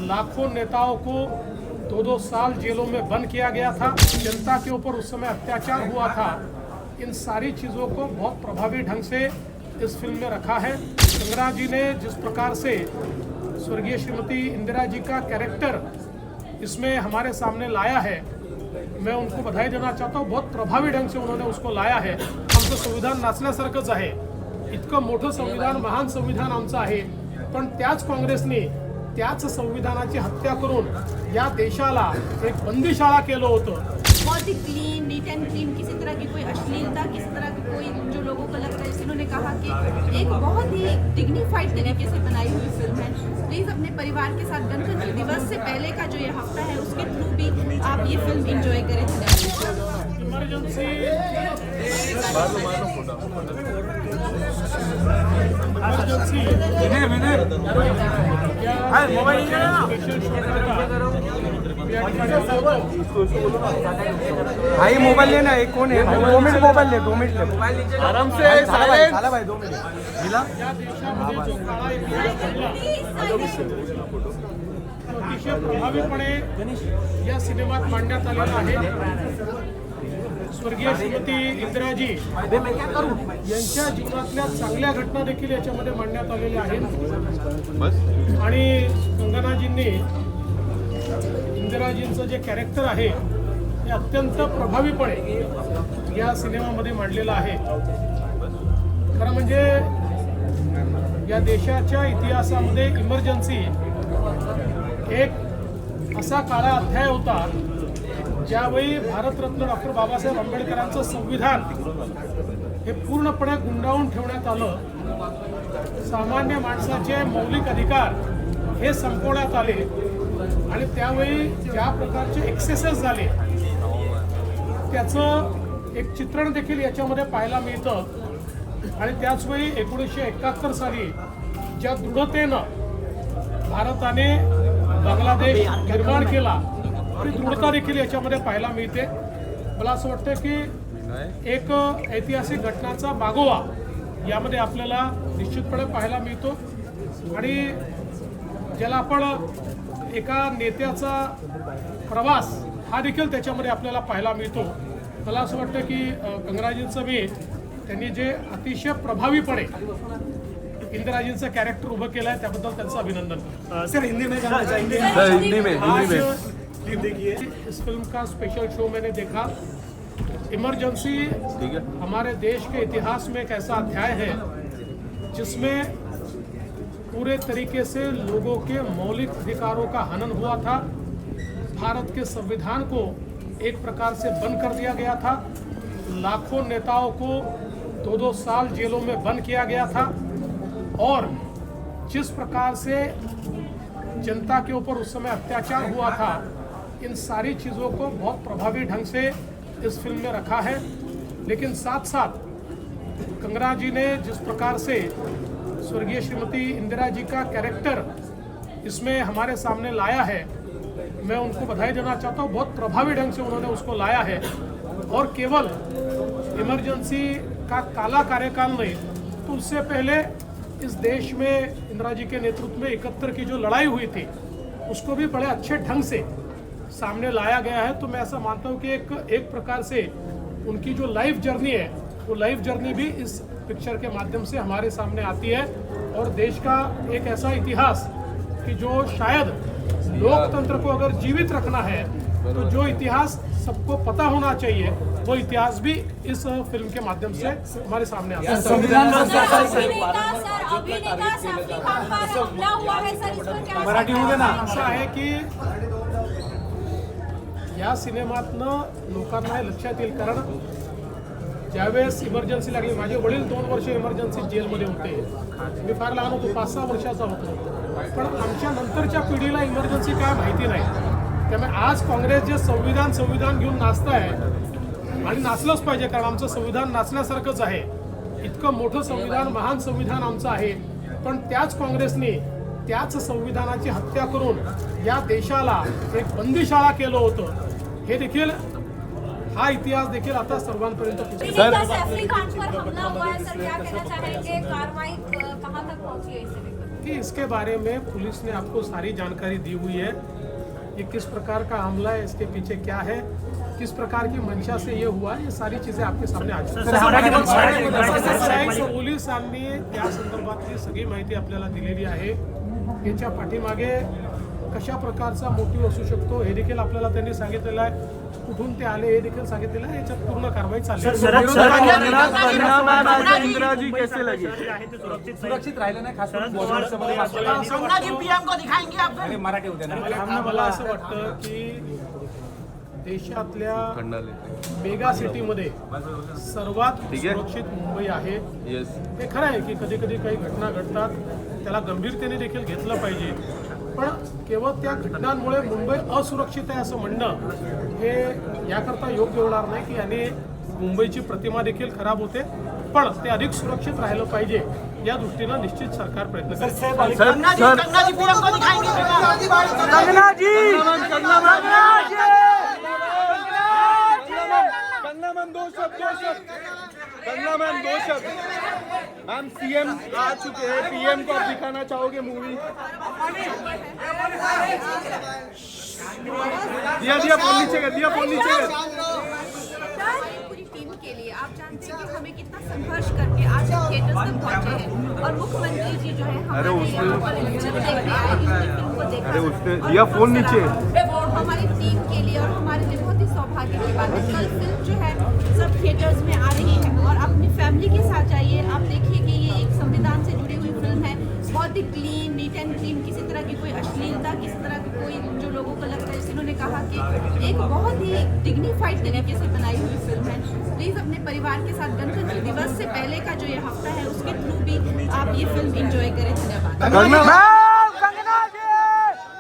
लाखों नेताओं को 2-2 साल जेलों में बंद किया गया था, जनता के ऊपर उस समय अत्याचार हुआ था। इन सारी चीज़ों को बहुत प्रभावी ढंग से इस फिल्म में रखा है। कंगना जी ने जिस प्रकार से स्वर्गीय श्रीमती इंदिरा जी का कैरेक्टर इसमें हमारे सामने लाया है, मैं उनको बधाई देना चाहता हूँ। बहुत प्रभावी ढंग से उन्होंने उसको लाया है। आमचं संविधान नाचण्यासारखंच आहे, इतकं मोठं संविधान, महान संविधान आमचं आहे, पण त्याच काँग्रेसने त्याच संविधानाची हत्या करून या देशाला एक बंदीशाळा केलं होतं। बहुत ही क्लीन, नीट एंड क्लीन, किसी तरह की कोई अश्लीलता, किसी तरह की कोई, जो लोगों को लगता है, जैसे उन्होंने कहा कि एक बहुत ही डिग्निफाइड तरीके से बनाई हुई फिल्म है। प्लीज़ अपने परिवार के साथ गणतंत्र दिवस से पहले का जो ये हफ्ता है उसके थ्रू भी आप ये फिल्म इंजॉय करें। इमरजेंसी भाई मोबाइल लेना है, कौन है? 2 मिनट मोबाइल ले, 2 मिनट ले आराम से। साला भाई 2 मिनिट मिला। या देशामध्ये जो काळा इतिहास अतिशय प्रभावीपणे या सिनेमात मांडण्यात आलेला आहे। स्वर्गीय श्रीमती इंदिराजी यांच्या जीवनातल्या चांगल्या घटना देखील याच्यामध्ये मांडण्यात आलेल्या आहेत आणि कंगनाजींनी इंदिराजींचं जे कॅरेक्टर आहे हे अत्यंत प्रभावीपणे या सिनेमामध्ये मांडलेलं आहे। खरं म्हणजे या देशाच्या इतिहासामध्ये इमर्जन्सी एक असा काळा अध्याय होता ज्यावेळी भारतरत्न डॉक्टर बाबासाहेब आंबेडकरांचं संविधान हे पूर्णपणे गुंडाळून ठेवण्यात आलं। सामान्य माणसाचे मौलिक अधिकार हे संपवण्यात आले आणि त्यावेळी ज्या प्रकारचे एक्सेसेस झाले त्याचं एक चित्रण देखील याच्यामध्ये पाहायला मिळतं। आणि त्याचवेळी 1971 साली ज्या दृढतेनं भारताने बांगलादेश निर्माण केला ती दृढता देखील याच्यामध्ये पाहायला मिळते। मला असं वाटतं की एक ऐतिहासिक घटनाचा मागोवा यामध्ये आपल्याला निश्चितपणे पाहायला मिळतो आणि ज्याला आपण एका नेत्याचा प्रवास हा देखील त्याच्यामध्ये आपल्याला पाहायला मिळतो। मला असं वाटतं की कंगनाजींचं मी त्यांनी जे अतिशय प्रभावीपणे इंदिराजींचं कॅरेक्टर उभं केलं आहे त्याबद्दल त्यांचं अभिनंदन। सर हिंदी में देखिए इस फिल्म का स्पेशल शो मैंने देखा। इमरजेंसी हमारे देश के इतिहास में एक ऐसा अध्याय है जिसमें पूरे तरीके से लोगों के मौलिक अधिकारों का हनन हुआ था। भारत के संविधान को एक प्रकार से बंद कर दिया गया था। लाखों नेताओं को 2-2 साल जेलों में बंद किया गया था और जिस प्रकार से जनता के ऊपर उस समय अत्याचार हुआ था, इन सारी चीज़ों को बहुत प्रभावी ढंग से इस फिल्म में रखा है। लेकिन साथ साथ कंगना जी ने जिस प्रकार से स्वर्गीय श्रीमती इंदिरा जी का कैरेक्टर इसमें हमारे सामने लाया है, मैं उनको बधाई देना चाहता हूँ। बहुत प्रभावी ढंग से उन्होंने उसको लाया है और केवल इमरजेंसी का काला कार्यकाल नहीं, तो उससे पहले इस देश में इंदिरा जी के नेतृत्व में 71 की जो लड़ाई हुई थी उसको भी बड़े अच्छे ढंग से सामने लाया गया है। तो मैं ऐसा मानता हूँ कि एक प्रकार से उनकी जो लाइफ जर्नी है वो लाइफ जर्नी भी इस पिक्चर के माध्यम से हमारे सामने आती है और देश का एक ऐसा इतिहास कि जो शायद लोकतंत्र को अगर जीवित रखना है तो जो इतिहास सबको पता होना चाहिए वो इतिहास भी इस फिल्म के माध्यम से हमारे सामने आता है। मराठी मध्ये ना असं आहे की या सिनेमातनं लोकांना हे लक्षात येईल, कारण ज्यावेळेस इमर्जन्सी लागली, माझे वडील 2 वर्ष इमर्जन्सी जेलमध्ये होते, मी फार लहान होतो, 5-6 वर्षाचा होतो, पण आमच्या नंतरच्या पिढीला इमर्जन्सी काय माहिती नाही। त्यामुळे आज काँग्रेस जे संविधान घेऊन नाचत आहे आणि नाचलंच पाहिजे, कारण आमचं संविधान नाचण्यासारखंच आहे। इतकं मोठं संविधान, महान संविधान आमचं आहे, पण त्याच काँग्रेसने त्याच संविधानाची हत्या करून या देशाला एक बंदीशाळा केलं होतं। हे देखील हा इतिहास देखील आता सर्वांपर्यंत सर सैफ अली खान पर हमला हुआ है, सर क्या कहना चाहेंगे, कार्रवाई कहां तक पहुंची है इसे लेकर? कि इसके बारे में पुलिस ने आपको सारी जानकारी दी हुई है। ये किस प्रकार का हमला है, इसके पीछे क्या है, किस प्रकार की मंशा से ये हुआ, ये सारी चीजें आपके सामने आ चुकी हैं। पोलिसांनी या संदर्भातली सगळी माहिती आपल्याला दिलेली आहे। याच्या पाठीमागे कशा प्रकारचा मोटिव्ह असू शकतो हे देखील आपल्याला त्यांनी सांगितलेलं आहे। कुठून ते आले हे देखील सांगितलेलं आहे। याच्यात पूर्ण कारवाई चालली आहे। इंदिराजी कैसे लगे? सुरक्षित राहिले नाही, खास करून मराठी होते ना। मला असं वाटतं की देशातल्या मेगा सिटीमध्ये सर्वात सुरक्षित मुंबई आहे। हे खरं आहे की कधी कधी काही घटना घडतात, त्याला गंभीरतेने देखील घेतलं पाहिजे, पण केवळ त्या घटनांमुळे मुंबई असुरक्षित आहे असं म्हणणं हे याकरता योग्य होणार नाही की याने मुंबईची प्रतिमा देखील खराब होते, पण ते अधिक सुरक्षित राहिलं पाहिजे या दृष्टीनं निश्चित सरकार प्रयत्न करेल। मैम सीएम आ चुके हैं, पीएम को आप दिखाना चाहोगे मूवी? दिया फोन नीचे कर, दिया फोन नीचे कर। पूरी टीम के लिए आप जानते हैं कि हमें कितना संघर्ष करके आज हम थिएटर्स तक पहुंचे हैं और मुख्यमंत्री जी जो है हमारे यहाँ पर फिल्म देखने आए, फिल्म को देखा। दिया फोन नीचे। हमारी टीम के लिए और हमारे लिए बहुत ही सौभाग्य की बात है। कल फिल्म जो है सब थिएटर्स में आ रही है और अपनी फैमिली के साथ जाइए। आप देखिए कि ये एक संविधान से जुड़ी हुई फिल्म है, बहुत ही क्लीन, नीट एंड क्लीन, किसी तरह की कोई अश्लीलता, किसी तरह की कोई जो लोगों को लगता है, जैसे उन्होंने कहा कि एक बहुत ही डिग्निफाइड तरीके से बनाई हुई फिल्म है। प्लीज़ अपने परिवार के साथ गणतंत्र दिवस से पहले का जो ये हफ्ता है उसके थ्रू भी आप ये फिल्म एंजॉय करें। धन्यवाद।